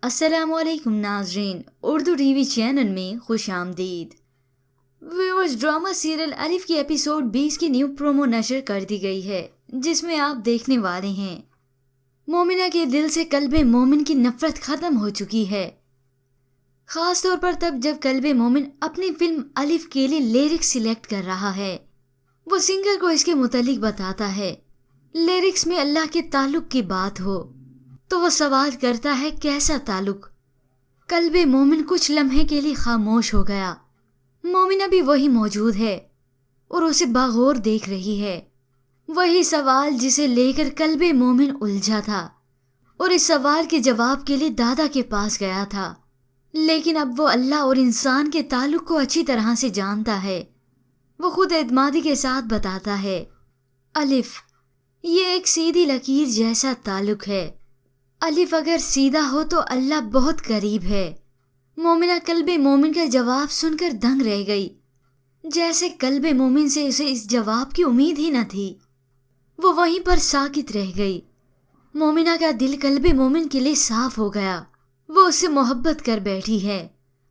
अस्सलामुअलैकुम नाज़रीन, Urdu TV channel में खुश आमदीद। व्यूअर्स, ड्रामा सीरियल अलिफ की एपिसोड 20 की न्यू प्रोमो नशर कर दी गई है, जिसमें आप देखने वाले हैं मोमिना के दिल से कल्बे मोमिन की नफरत खत्म हो चुकी है। खास तौर पर तब जब कल्बे मोमिन अपनी फिल्म अलिफ के लिए लिरिक्स सिलेक्ट कर रहा है। वो सिंगर को इसके मुतालिक बताता है। लिरिक्स में अल्लाह के ताल्लुक की बात हो तो वो सवाल करता है, कैसा ताल्लुक? कल्बे मोमिन कुछ लम्हे के लिए खामोश हो गया। मोमिना भी वही मौजूद है और उसे बागौर देख रही है। वही सवाल जिसे लेकर कल्बे मोमिन उलझा था और इस सवाल के जवाब के लिए दादा के पास गया था। लेकिन अब वो अल्लाह और इंसान के ताल्लुक को अच्छी तरह से जानता है। वो खुद एतमादी के साथ बताता है, अलिफ ये एक सीधी लकीर जैसा ताल्लुक है। अलिफ अगर सीधा हो तो अल्लाह बहुत करीब है। मोमिना कल्बे मोमिन का जवाब सुनकर दंग रह गई, जैसे कल्बे मोमिन से उसे इस जवाब की उम्मीद ही न थी। वो वहीं पर साकित रह गई। मोमिना का दिल कल्बे मोमिन के लिए साफ हो गया। वो उससे मोहब्बत कर बैठी है,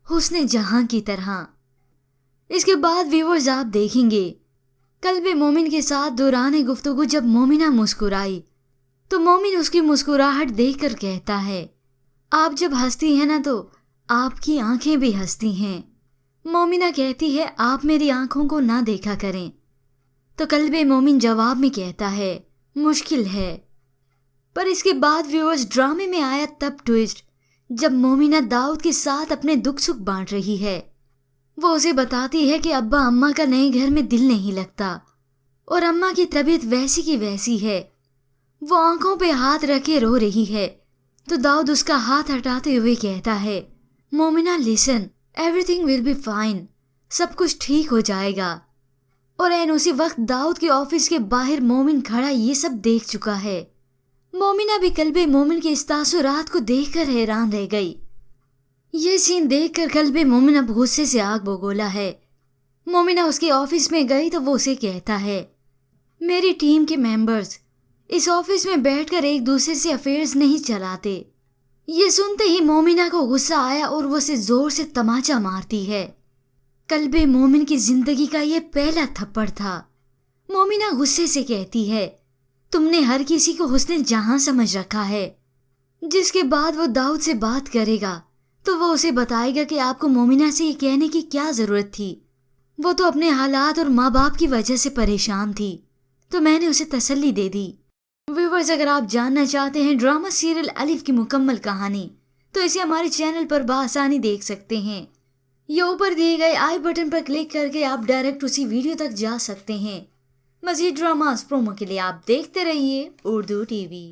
हुस्ने जहां की तरह। इसके बाद व्यूअर्स आप देखेंगे कल्बे मोमिन के साथ दौरान गुफ्तगू जब मोमिना मुस्कुराई तो मोमिन उसकी मुस्कुराहट देखकर कहता है, आप जब हंसती हैं ना तो आपकी आंखें भी हंसती हैं। मोमिना कहती है, आप मेरी आंखों को ना देखा करें। तो कल्बे मोमिन जवाब में कहता है, मुश्किल है। पर इसके बाद व्यूअर्स ड्रामे में आया तब ट्विस्ट जब मोमिना दाऊद के साथ अपने दुख सुख बांट रही है। वो उसे बताती है कि अब्बा अम्मा का नए घर में दिल नहीं लगता और अम्मा की तबीयत वैसी की वैसी है। वो आंखों पे हाथ रखे रो रही है तो दाऊद उसका हाथ हटाते हुए कहता है, Momina listen, everything will be fine, सब कुछ ठीक हो जाएगा। और एन उसी वक्त दाऊद के ऑफिस के बाहर मोमिन खड़ा ये सब देख चुका है। मोमिना भी कल्बे मोमिन के इस तासुरात को देखकर हैरान रह गई। ये सीन देखकर कल्बे मोमिन अब गुस्से से आग बगोला है। मोमिना उसके ऑफिस में गई तो वो उसे कहता है, मेरी टीम के मेंबर्स इस ऑफिस में बैठकर एक दूसरे से अफेयर्स नहीं चलाते। ये सुनते ही मोमिना को गुस्सा आया और वो उसे जोर से तमाचा मारती है। कल्बे मोमिन की जिंदगी का ये पहला थप्पड़ था। मोमिना गुस्से से कहती है, तुमने हर किसी को हुस्ने जहां समझ रखा है। जिसके बाद वो दाऊद से बात करेगा तो वो उसे बताएगा कि आपको मोमिना से ये कहने की क्या जरूरत थी। वो तो अपने हालात और माँ बाप की वजह से परेशान थी, तो मैंने उसे तसल्ली दे दी। व्यूअर्स, अगर आप जानना चाहते हैं ड्रामा सीरियल अलिफ की मुकम्मल कहानी तो इसे हमारे चैनल पर बआसानी देख सकते हैं। ये ऊपर दिए गए आई बटन पर क्लिक करके आप डायरेक्ट उसी वीडियो तक जा सकते हैं। मज़ीद ड्रामास प्रोमो के लिए आप देखते रहिए उर्दू टीवी।